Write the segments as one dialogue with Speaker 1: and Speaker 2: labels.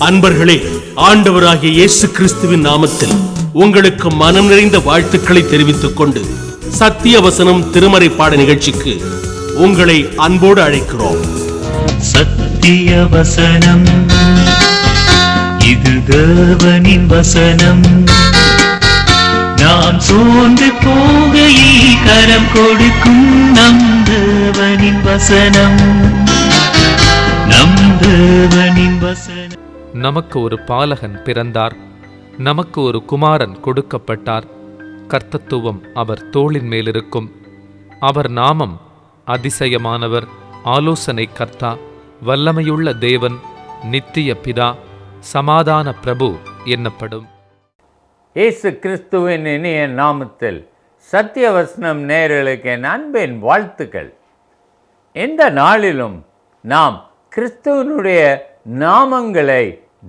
Speaker 1: அன்பர்களே, ஆண்டவராகிய இயேசு கிறிஸ்துவின் நாமத்தில் உங்களுக்கு மனம் நிறைந்த வாழ்த்துக்களை தெரிவித்துக் கொண்டு சத்திய வசனம் திருமறை பாட நிகழ்ச்சிக்கு உங்களை அன்போடு அழைக்கிறோம்.
Speaker 2: சத்திய வசனம், இது தேவனின் வசனம். நாம் சோர்ந்து போகையில் கரம் கொடுக்கும் நம் தேவனின் வசனம், நம் தேவனின் வசனம்.
Speaker 3: நமக்கு ஒரு பாலகன் பிறந்தார், நமக்கு ஒரு குமாரன் கொடுக்கப்பட்டார். கர்த்தத்துவம் அவர் தோளின் மேலிருக்கும். அவர் நாமம் அதிசயமானவர், ஆலோசனை கர்த்தா, வல்லமையுள்ள தேவன், நித்திய பிதா, சமாதான பிரபு என்னப்படும்.
Speaker 4: இயேசு கிறிஸ்துவின் இனிய நாமத்தில் சத்தியவசனம் நேயர்களுக்கு என் அன்பின் வாழ்த்துக்கள். இந்த நாளிலும் நாம் கிறிஸ்துவனுடைய நாமங்களை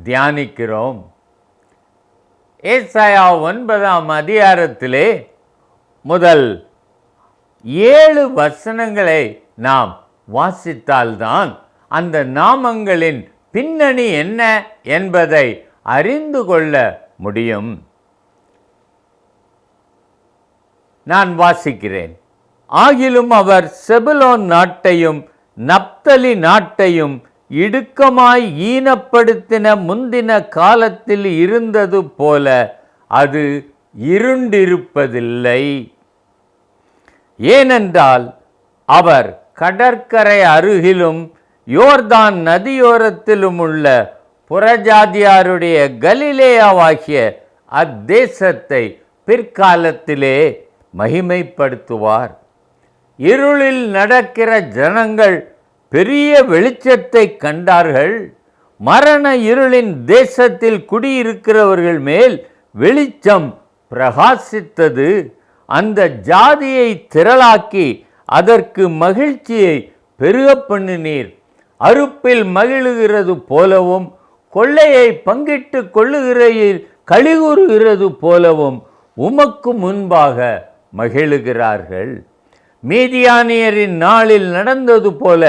Speaker 4: தியானிக்கிறோம். ஏசாயா 9ஆம் அதிகாரத்திலே முதல் 7 வசனங்களை நாம் வாசித்தால்தான் அந்த நாமங்களின் பின்னணி என்ன என்பதை அறிந்து கொள்ள முடியும். நான் வாசிக்கிறேன். ஆகிலும் அவர் செபுலோன் நாட்டையும் நப்தலி நாட்டையும் இடுக்கமாய் ஈனப்படுத்தின முந்தின காலத்தில் இருந்தது போல அது இருண்டிருப்பதில்லை. ஏனென்றால் அவர் கடற்கரை அருகிலும் யோர்தான் நதியோரத்திலும் உள்ள புறஜாதியாருடைய கலிலேயாவாகிய அத்தேசத்தை பிற்காலத்திலே மகிமைப்படுத்துவார். இருளில் நடக்கிற ஜனங்கள் பெரிய வெளிச்சத்தை கண்டார்கள். மரண இருளின் தேசத்தில் குடியிருக்கிறவர்கள் மேல் வெளிச்சம் பிரகாசித்தது. அந்த ஜாதியை திரளாக்கி அதற்கு மகிழ்ச்சியை பெருக பண்ணினீர். அறுப்பில் மகிழுகிறது போலவும் கொள்ளையை பங்கிட்டு கொள்ளுகிறையில் களிகூறுகிறது போலவும் உமக்கு முன்பாக மகிழுகிறார்கள். மீதியானியரின் நாளில் நடந்தது போல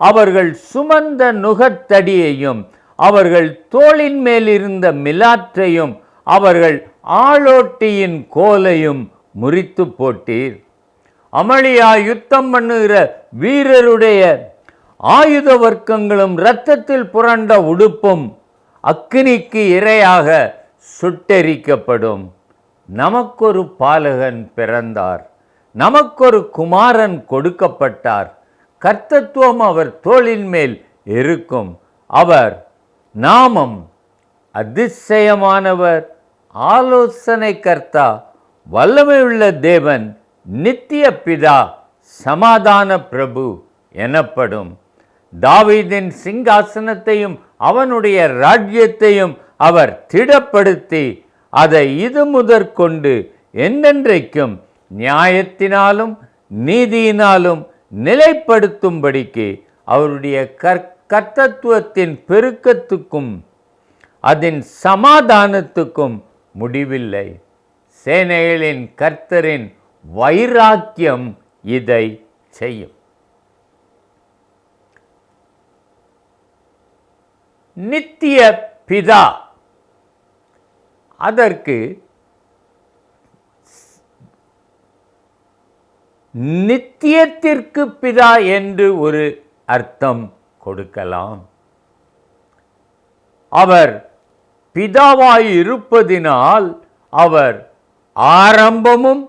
Speaker 4: அவர்கள் சுமந்த நுகத்தடியையும் அவர்கள் தோளின் மேல் இருந்த மிலாற்றையும் அவர்கள் ஆளோட்டியின் கோலையும் முறித்து போட்டீர். அமளியா யுத்தம் பண்ணுகிற வீரருடைய ஆயுத வர்க்கங்களும் இரத்தத்தில் புரண்ட உடுப்பும் அக்கினிக்கு இரையாக சுட்டெரிக்கப்படும். நமக்கொரு பாலகன் பிறந்தார், நமக்கொரு குமாரன் கொடுக்கப்பட்டார். கர்த்தத்துவம் அவர் தோளின் மேல் இருக்கும். அவர் நாமம் அதிசயமானவர், ஆலோசனை கர்த்தா, வல்லமையுள்ள தேவன், நித்திய பிதா, சமாதான பிரபு எனப்படும். தாவீதின் சிங்காசனத்தையும் அவனுடைய ராஜ்யத்தையும் அவர் திடப்படுத்தி அதை இது முதற்கொண்டு என்றென்றைக்கும் நியாயத்தினாலும் நீதியினாலும் நிலைப்படுத்தும்படிக்கு அவருடைய கர்த்தத்துவத்தின் பெருக்கத்துக்கும் அதன் சமாதானத்துக்கும் முடிவில்லை. சேனைகளின் கர்த்தரின் வைராக்கியம் இதை செய்யும். நித்திய பிதா, அதற்கு நித்தியத்திற்கு பிதா என்று ஒரு அர்த்தம் கொடுக்கலாம். அவர் பிதாவாய் இருப்பதினால் அவர் ஆரம்பமும்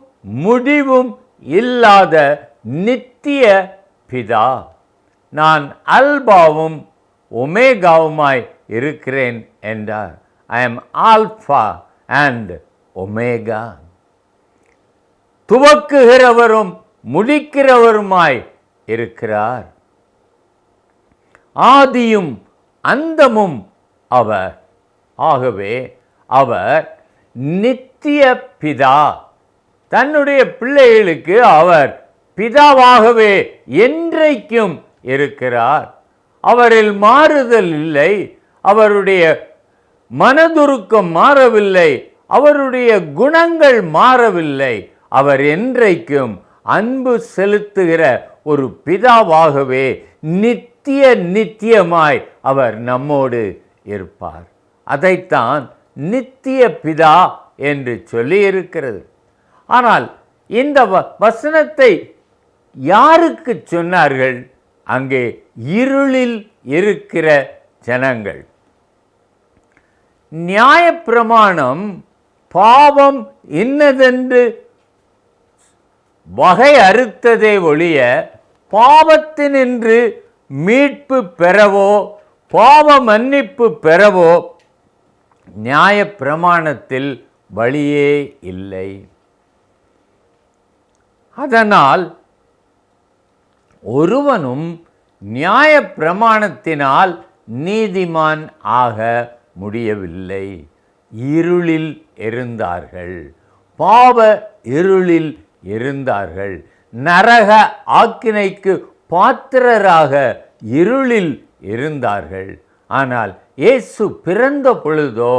Speaker 4: முடிவும் இல்லாத நித்திய பிதா. நான் அல்பாவும் ஒமேகாவுமாய் இருக்கிறேன் என்றார். I am alpha and omega. துவக்குகிறவரும் முடிக்கிறவருமாய் இருக்கிறார். ஆதியும் அந்தமும் அவர். ஆகவே அவர் நித்திய பிதா. தன்னுடைய பிள்ளைகளுக்கு அவர் பிதாவாகவே என்றைக்கும் இருக்கிறார். அவரில் மாறுதல் இல்லை. அவருடைய மனதுருக்கம் மாறவில்லை. அவருடைய குணங்கள் மாறவில்லை. அவர் என்றைக்கும் அன்பு செலுத்துகிற ஒரு பிதாவாகவே நித்திய நித்தியமாய் அவர் நம்மோடு இருப்பார். அதைத்தான் நித்திய பிதா என்று சொல்லி இருக்கிறது. ஆனால் இந்த வசனத்தை யாருக்கு சொன்னார்கள்? அங்கே இருளில் இருக்கிற ஜனங்கள். நியாயப்பிரமாணம் பாவம் இன்னதென்று வகை அறுத்ததே ஒழிய பாவத்தினின்று மீட்பு பெறவோ பாவ மன்னிப்பு பெறவோ நியாயப்பிரமாணத்தில் வழியே இல்லை. அதனால் ஒருவனும் நியாயப்பிரமாணத்தினால் நீதிமான் ஆக முடியவில்லை. இருளில் இருந்தார்கள், பாவ இருளில் இருந்தார்கள், நரக ஆக்கினைக்கு பாத்திரராக இருளில் இருந்தார்கள். ஆனால் இயேசு பிறந்த பொழுதோ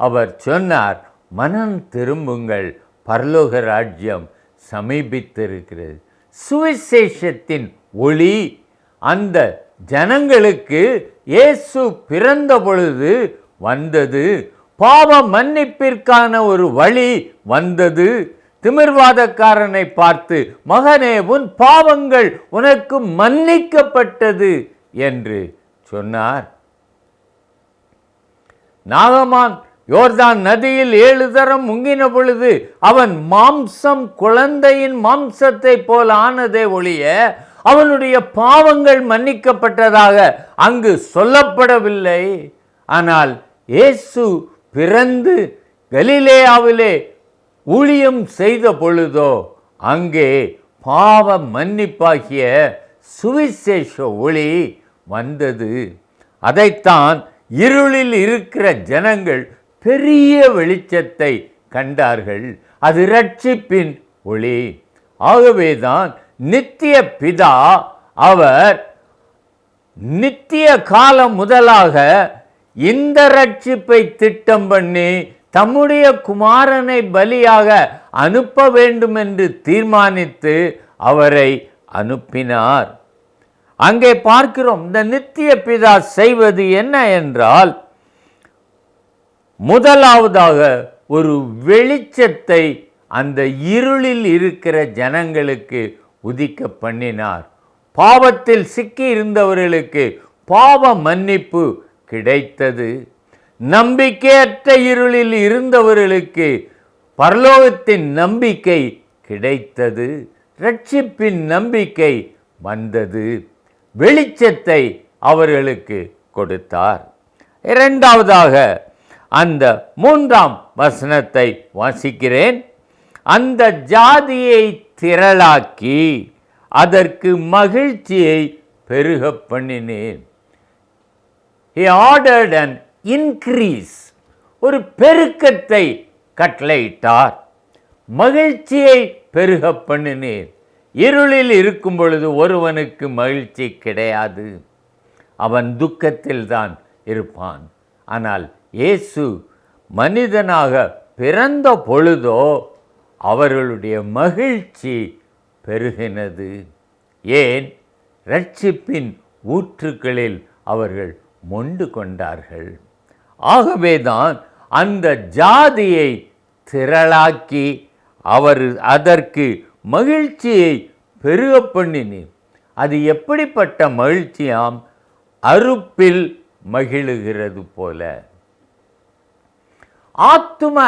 Speaker 4: அவர் சொன்னார், மனம் திரும்புங்கள், பரலோக ராஜ்யம் சமீபித்திருக்கிறது. சுவிசேஷத்தின் ஒளி அந்த ஜனங்களுக்கு இயேசு பிறந்த பொழுது வந்தது. பாவ மன்னிப்பிற்கான ஒரு வழி வந்தது. திமிர்வாதக்காரனை பார்த்து, மகனே, உன் பாவங்கள் உனக்கு மன்னிக்கப்பட்டது என்று சொன்னார். நாகமான் யோர்தான் நதியில் 7 தரம் முங்கின பொழுது அவன் மாம்சம் குழந்தையின் மாம்சத்தை போல ஆனதே ஒழிய அவனுடைய பாவங்கள் மன்னிக்கப்பட்டதாக அங்கு சொல்லப்படவில்லை. ஆனால் இயேசு பிறந்து கலிலேயாவிலே ஊழியம் செய்த பொழுதோ அங்கே பாவ மன்னிப்பாகிய சுவிசேஷ ஒளி வந்தது. அதைத்தான் இருளில் இருக்கிற ஜனங்கள் பெரிய வெளிச்சத்தை கண்டார்கள். அது இரட்சிப்பின் ஒளி. ஆகவேதான் நித்திய பிதா அவர் நித்திய காலம் முதலாக இந்த இரட்சிப்பை திட்டம் பண்ணி தம்முடைய குமாரனை பலியாக அனுப்ப வேண்டும் என்று தீர்மானித்து அவரை அனுப்பினார். அங்கே பார்க்கிறோம், இந்த நித்திய பிதா செய்வது என்ன என்றால், முதலாவதாக ஒரு வெளிச்சத்தை அந்த இருளில் இருக்கிற ஜனங்களுக்கு உதிக்க பண்ணினார். பாவத்தில் சிக்கி இருந்தவர்களுக்கு பாவ மன்னிப்பு கிடைத்தது. நம்பிக்கையற்ற இருளில் இருந்தவர்களுக்கு பரலோகத்தின் நம்பிக்கை கிடைத்தது. இரட்சிப்பின் நம்பிக்கை வந்தது. வெளிச்சத்தை அவர்களுக்கு கொடுத்தார். இரண்டாவதாக அந்த 3ஆம் வசனத்தை வாசிக்கிறேன். அந்த ஜாதியை திரளாக்கி அதற்கு மகிழ்ச்சியை பெருக பண்ணினேன். He ordered an increase, ஒரு பெருக்கத்தை கட்டளையிட்டார். மகிழ்ச்சியை பெருக பண்ணினேன். இருளில் இருக்கும் பொழுது ஒருவனுக்கு மகிழ்ச்சி கிடையாது, அவன் துக்கத்தில் தான் இருப்பான். ஆனால் இயேசு மனிதனாக பிறந்த பொழுதோ அவர்களுடைய மகிழ்ச்சி பெருகினது. ஏன்? இரட்சிப்பின் ஊற்றுக்களில் அவர்கள் மொண்டு கொண்டார்கள். ஆகவேதான் அந்த ஜாதியை திரளாக்கி அவர் அதற்கு மகிழ்ச்சியை பெருக பண்ணினேன். அது எப்படிப்பட்ட மகிழ்ச்சியாம்? அறுப்பில் மகிழுகிறது போல. ஆத்தும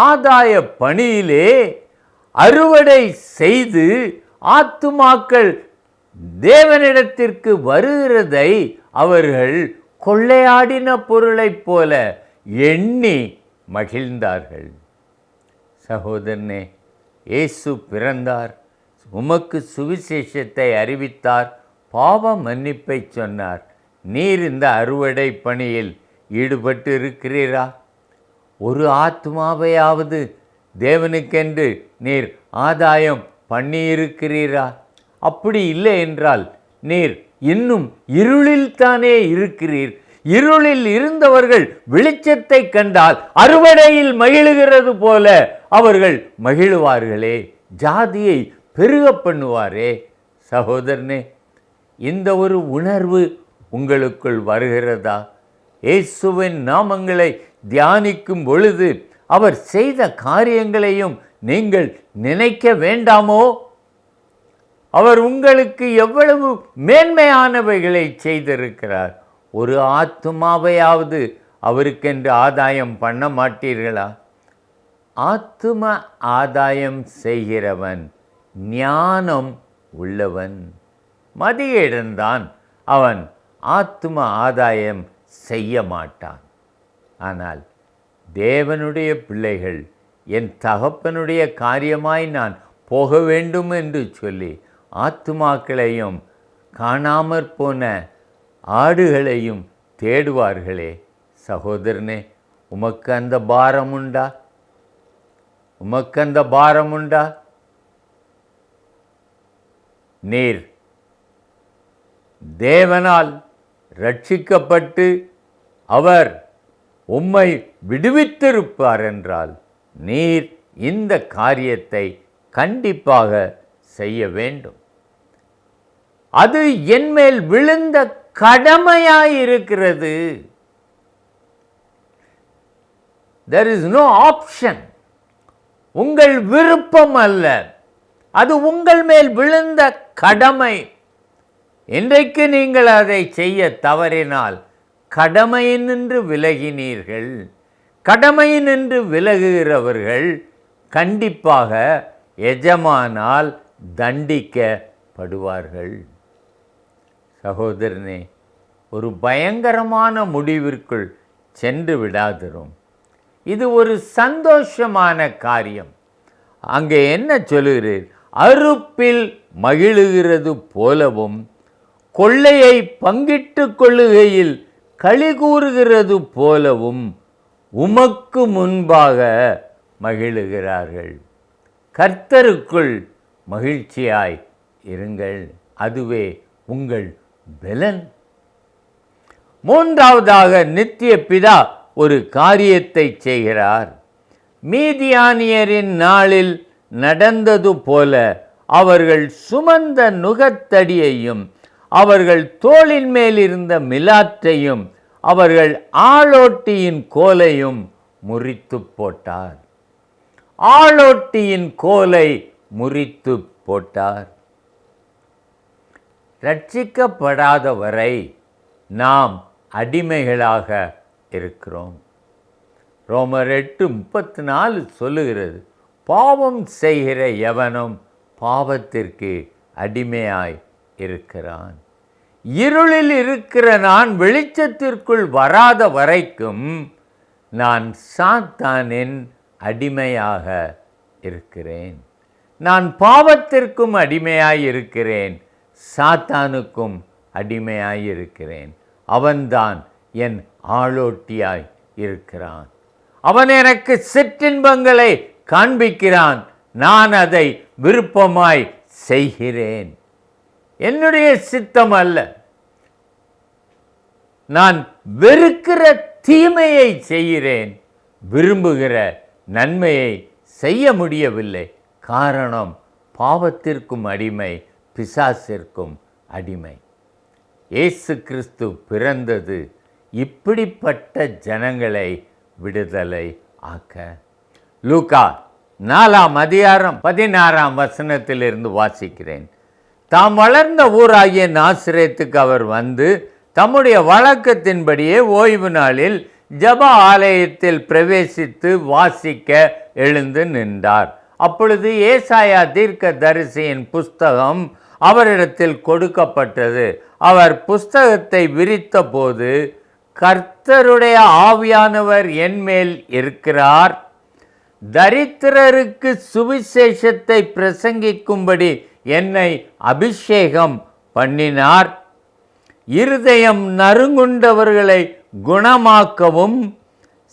Speaker 4: ஆதாய பணியிலே அறுவடை செய்து ஆத்துமாக்கள் தேவனிடத்திற்கு வருகிறதை அவர்கள் கொள்ளையாடின பொருளைப் போல எண்ணி மகிழ்ந்தார்கள். சகோதரனே, இயேசு பிறந்தார், உமக்கு சுவிசேஷத்தை அறிவித்தார், பாவ மன்னிப்பை சொன்னார். நீர் இந்த அறுவடை பணியில் ஈடுபட்டு இருக்கிறீரா? ஒரு ஆத்மாவையாவது தேவனுக்கென்று நீர் ஆதாயம் பண்ணியிருக்கிறீரா? அப்படி இல்லை என்றால் நீர் இன்னும் இருளில் தானே இருக்கிறீர். இருளில் இருந்தவர்கள் வெளிச்சத்தை கண்டால் அறுவடையில் மகிழுகிறது போல அவர்கள் மகிழுவார்களே, ஜாதியை பெருக பண்ணுவாரே. சகோதரனே, இந்த ஒரு உணர்வு உங்களுக்குள் வருகிறதா? இயேசுவின் நாமங்களை தியானிக்கும் பொழுது அவர் செய்த காரியங்களையும் நீங்கள் நினைக்க வேண்டாமோ? அவர் உங்களுக்கு எவ்வளவு மேன்மையானவைகளை செய்திருக்கிறார். ஒரு ஆத்துமாவையாவது அவருக்கென்று ஆதாயம் பண்ண மாட்டீர்களா? ஆத்தும ஆதாயம் செய்கிறவன் ஞானம் உள்ளவன். மதியேடன்தான் அவன் ஆத்தும ஆதாயம் செய்ய மாட்டான். ஆனால் தேவனுடைய பிள்ளைகள் என் தகப்பனுடைய காரியமாய் நான் போக வேண்டும் என்று சொல்லி ஆத்துமாக்களையும் காணாமற் போன ஆடுகளையும் தேடுவார்களே. சகோதரனே, உமக்கு அந்த பாரம் உண்டா? உமக்கு அந்த பாரம் உண்டா? நீர் தேவனால் ரட்சிக்கப்பட்டு அவர் உம்மை விடுவித்திருப்பார் என்றால் நீர் இந்த காரியத்தை கண்டிப்பாக செய்ய வேண்டும். அது என்மேல் விழுந்த கடமையாயிருக்கிறது. There is no option. உங்கள் விருப்பம் அல்ல, அது உங்கள் மேல் விழுந்த கடமை. இன்றைக்கு நீங்கள் அதை செய்ய தவறினால் கடமையினின்று விலகினீர்கள். கடமையினின்று விலகுகிறவர்கள் கண்டிப்பாக எஜமானால் தண்டிக்கப்படுவார்கள். சகோதரனே, ஒரு பயங்கரமான முடிவிற்குள் சென்று விடாதிரும். இது ஒரு சந்தோஷமான காரியம். அங்கே என்ன சொல்லுகிறீர்? அறுப்பில் மகிழுகிறது போலவும் கொள்ளையை பங்கிட்டு கொள்ளுகையில் களி கூறுகிறது போலவும் உமக்கு முன்பாக மகிழுகிறார்கள். கர்த்தருக்குள் மகிழ்ச்சியாய் இருங்கள், அதுவே உங்கள் பலன். மூன்றாவதாக நித்திய பிதா ஒரு காரியத்தை செய்கிறார். மீதியானியரின் நாளில் நடந்தது போல அவர்கள் சுமந்த நுகத்தடியையும் அவர்கள் தோளின் மேல் இருந்த மிலாற்றையும் அவர்கள் ஆளோட்டியின் கோலையும் முறித்து போட்டார். ஆளோட்டியின் கோலை முறித்து போட்டார். ரட்சிக்கப்படாத வரை நாம் அடிமைகளாக இருக்கிறோம். ரோமர் 8:34 சொல்லுகிறது, பாவம் செய்கிற எவனும் பாவத்திற்கு அடிமையாய் இருக்கிறான். இருளில் இருக்கிற நான் வெளிச்சத்திற்குள் வராத வரைக்கும் நான் சாத்தானின் அடிமையாக இருக்கிறேன். நான் பாவத்திற்கும் அடிமையாய் இருக்கிறேன், சாத்தானுக்கும் அடிமையாய் இருக்கிறேன். அவன்தான் என் ஆளோட்டியாய் இருக்கிறான். அவன் எனக்கு சிற்றின்பங்களை காண்பிக்கிறான், நான் அதை விருப்பமாய் செய்கிறேன். என்னுடைய சித்தம் அல்ல. நான் வெறுக்கிற தீமையை செய்கிறேன், விரும்புகிற நன்மையை செய்ய முடியவில்லை. காரணம், பாவத்திற்கும் அடிமை, பிசாசிற்கும் அடிமை. இயேசு கிறிஸ்து பிறந்தது இப்படிப்பட்ட ஜனங்களை விடுதலை ஆக்க. லூக்கா 4:16 வாசிக்கிறேன். தாம் வளர்ந்த ஊராகிய நாசரேத்துக்கு அவர் வந்து தம்முடைய வழக்கத்தின்படியே ஓய்வு நாளில் ஜெப ஆலயத்தில் பிரவேசித்து வாசிக்க எழுந்து நின்றார். அப்பொழுது ஏசாயா தீர்க்கதரிசியின் புஸ்தகம் அவரிடத்தில் கொடுக்கப்பட்டது. அவர் புஸ்தகத்தை விரித்த போது, கர்த்தருடைய ஆவியானவர் என்மேல் இருக்கிறார், தரித்திரருக்கு சுவிசேஷத்தை பிரசங்கிக்கும்படி என்னை அபிஷேகம் பண்ணினார், இருதயம் நறுங்குண்டவர்களை குணமாக்கவும்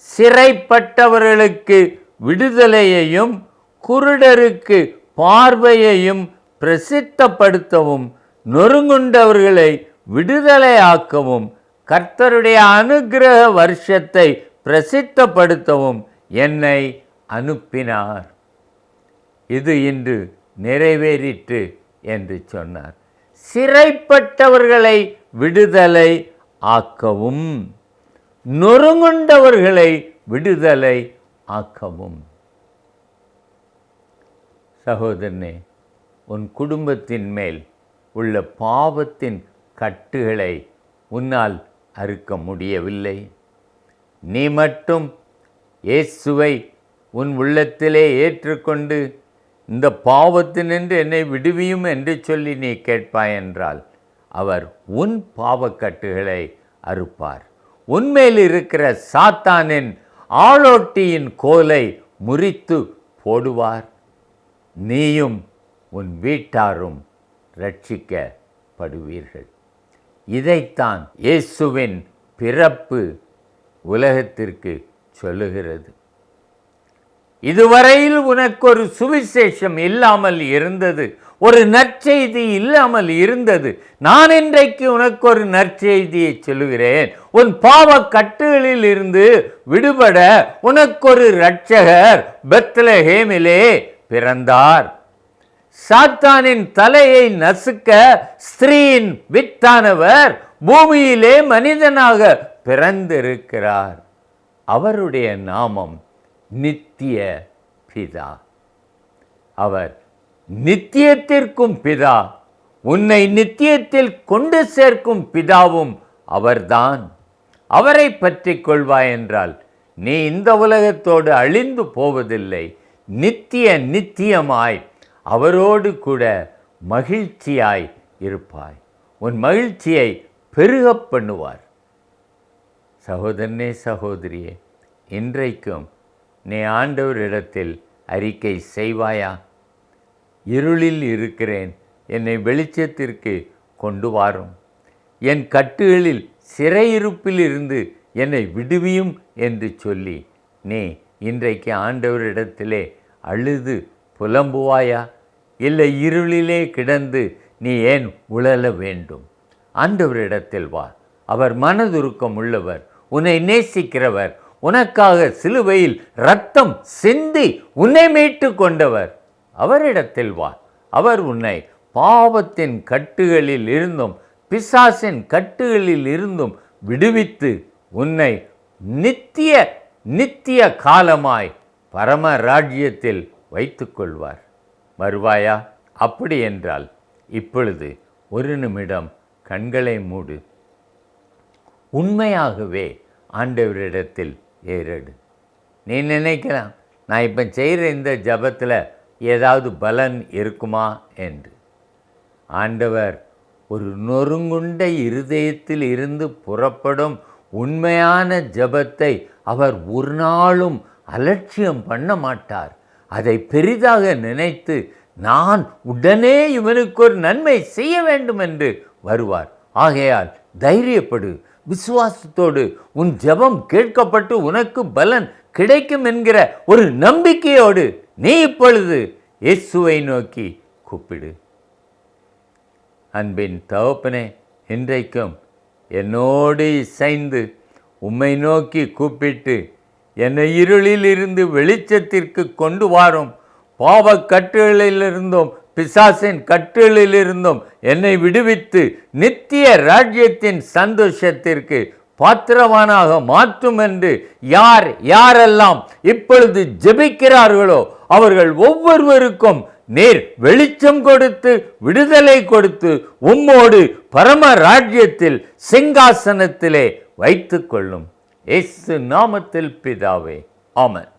Speaker 4: சிறைப்பட்டவர்களுக்கு விடுதலையையும் குருடருக்கு பார்வையையும் பிரசித்தப்படுத்தவும் நொறுங்குண்டவர்களை விடுதலையாக்கவும் கர்த்தருடைய அனுக்கிரக வருஷத்தை பிரசித்தப்படுத்தவும் என்னை அனுப்பினார். இது இன்று நிறைவேறிற்று என்று சொன்னார். சிறைப்பட்டவர்களை விடுதலை ஆக்கவும், நொறுங்குண்டவர்களை விடுதலை ஆக்கவும். சகோதரனே, உன் குடும்பத்தின் மேல் உள்ள பாவத்தின் கட்டுகளை உன்னால் அறுக்க முடியவில்லை. நீ மட்டும் இயேசுவை உன் உள்ளத்திலே ஏற்றுக்கொண்டு இந்த பாவத்தினின்று என்னை விடுவியும் என்று சொல்லி நீ கேட்பாய் என்றால் அவர் உன் பாவக்கட்டுகளை அறுப்பார். உன்மேல் இருக்கிற சாத்தானின் ஆளோட்டியின் கோலை முறித்து போடுவார். நீயும் உன் வீட்டாரும் ரட்சிக்கப்படுவீர்கள். இதைத்தான் இயேசுவின் பிறப்பு உலகத்திற்கு சொல்லுகிறது. இதுவரையில் உனக்கு ஒரு சுவிசேஷம் இல்லாமல் இருந்தது, ஒரு நற்செய்தி இல்லாமல் இருந்தது. நான் இன்றைக்கு உனக்கு ஒரு நற்செய்தியை சொல்லுகிறேன். உன் பாவ கட்டுகளில் இருந்து விடுபட உனக்கு ஒரு இரட்சகர் பெத்லஹேமிலே பிறந்தார். சாத்தானின் தலையை நசுக்க ஸ்திரீயின் வித்தானவர் பூமியிலே மனிதனாக பிறந்திருக்கிறார். அவருடைய நாமம் நித்திய பிதா. அவர் நித்தியத்திற்கும் பிதா, உன்னை நித்தியத்தில் கொண்டு சேர்க்கும் பிதாவும் அவர்தான். அவரை பற்றி கொள்வாய் என்றால் நீ இந்த உலகத்தோடு அழிந்து போவதில்லை. நித்தியமாய் அவரோடு கூட மகிழ்ச்சியாய் இருப்பாய். உன் மகிழ்ச்சியை பெருக பண்ணுவார். சகோதரனே, சகோதரியே, இன்றைக்கும் நீ ஆண்டவரிடத்தில் அறிக்கை செய்வாயா? இருளில் இருக்கிறேன், என்னை வெளிச்சத்திற்கு கொண்டு வாரும். என் கட்டுகளில் சிறையிருப்பில் இருந்து என்னை விடுவியும் என்று சொல்லி நீ இன்றைக்கு ஆண்டவரிடத்திலே அழுது புலம்புவாயா? இல்லை இருளிலே கிடந்து நீ ஏன் உழல வேண்டும்? ஆண்டவரிடத்தில் வா. அவர் மனதுருக்கம் உள்ளவர், உன்னை நேசிக்கிறவர், உனக்காக சிலுவையில் இரத்தம் சிந்தி உன்னை மீட்டு கொண்டவர். அவரிடத்தில் வா. அவர் உன்னை பாவத்தின் கட்டுகளில் இருந்தும் பிசாசின் கட்டுகளில் இருந்தும் விடுவித்து உன்னை நித்திய காலமாய் பரம ராஜ்யத்தில் வைத்துக் கொள்வார். வருவாயா? அப்படி என்றால் இப்பொழுது ஒரு நிமிடம் கண்களை மூடு. உண்மையாகவே ஆண்டவரிடத்தில் ஏறெடு. நீ நினைக்கலாம், நான் இப்போ செய்கிற இந்த ஜபத்தில் ஏதாவது பலன் இருக்குமா என்று. ஆண்டவர் ஒரு நொறுங்குண்ட இருதயத்தில் இருந்து புறப்படும் உண்மையான ஜபத்தை அவர் ஒரு நாளும் அலட்சியம் பண்ண மாட்டார். அதை பெரிதாக நினைத்து நான் உடனே இவனுக்கு ஒரு நன்மை செய்ய வேண்டும் என்று வருவார். ஆகையால் தைரியப்படு, விசுவாசத்தோடு உன் ஜெபம் கேட்கப்பட்டு உனக்கு பலன் கிடைக்கும் என்கிற ஒரு நம்பிக்கையோடு நீ இப்பொழுது இயேசுவை நோக்கி கூப்பிடு. அன்பின் தகப்பனே, இன்றைக்கும் என்னோடு இசைந்து உம்மை நோக்கி கூப்பிட்டு என்னை இருளில் இருந்து வெளிச்சத்திற்கு கொண்டு வாரும். பாவ கட்டுகளிலிருந்தும் பிசாசின் கட்டுகளிலிருந்தும் என்னை விடுவித்து நித்திய ராஜ்யத்தின் சந்தோஷத்திற்கு பாத்திரவானாக மாற்றும் என்று யாரெல்லாம் இப்பொழுது ஜெபிக்கிறார்களோ அவர்கள் ஒவ்வொருவருக்கும் நீர் வெளிச்சம் கொடுத்து விடுதலை கொடுத்து உம்மோடு பரம ராஜ்யத்தில் சிங்காசனத்திலே வைத்துக் கொள்ளும். இயேசு நாமத்தில் பிதாவே, ஆமென்.